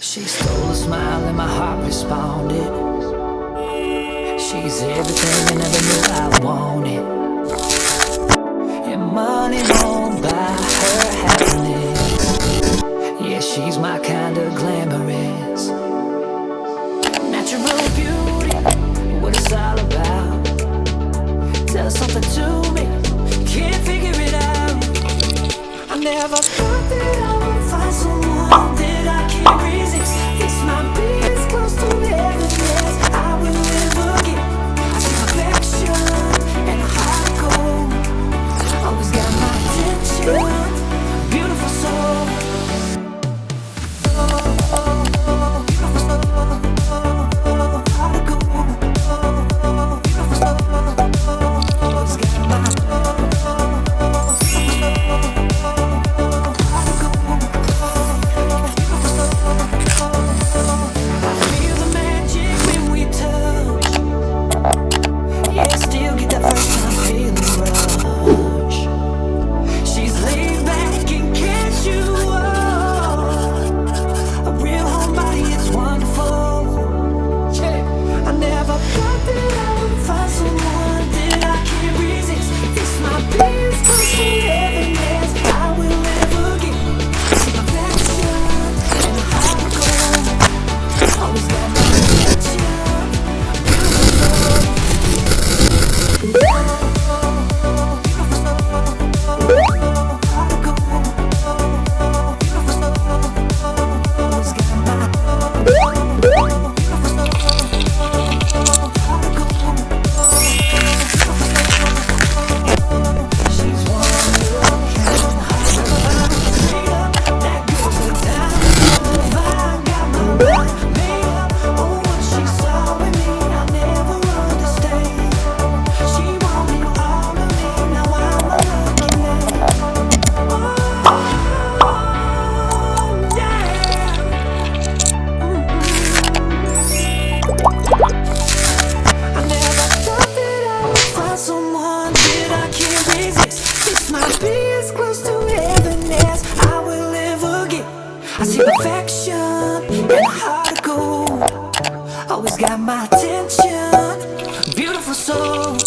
She stole a smile and my heart responded. She's everything I never knew I wanted. And money won't buy her happiness. Yeah, she's my kind of glamorous. Natural beauty, what it's all about. Tell something to me, can't figure it out. I never thought that I would find someone that I can't resist. This might be as close to heaven as I will ever get. I see perfection and a heart of gold. Always got my attention, beautiful soul. I see perfection and a heart of gold. Always got my attention, beautiful soul.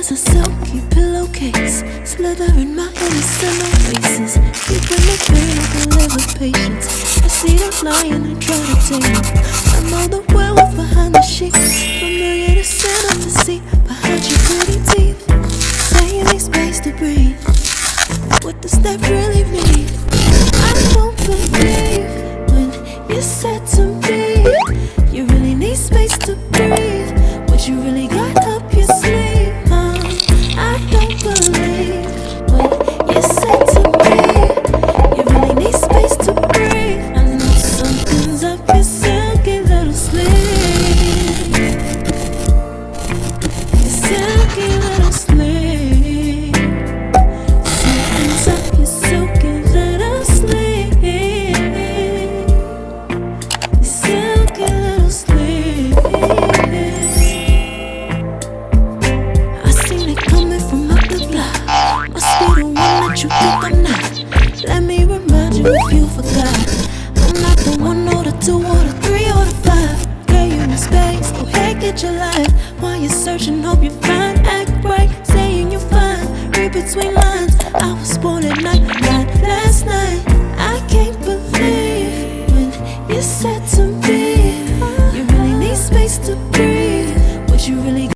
A silky pillowcase, slithering my innocent oasis, keeping me filled with patience. I see the lion and try to tame it. I know the werewolf behind the sheep, familiar to sin of the sea behind your pretty teeth. Saying need space to breathe. What does that really mean? I don't believe when you said to me you really need space to breathe. What you really got up your sleeve? I don't believe when you said to me you really need space to breathe. I know something's up your silky little sleeve. Your silky little sleeve. Something's up your silky little sleeve. Your silky little sleeve. You think I'm not? Let me remind you if you forgot. I'm not the 1 or the 2 or the 3 or the 5. Girl, you in space, go ahead, get your life. While you're searching, hope you find. Act right, saying you're fine. Read between lines, I was born at night.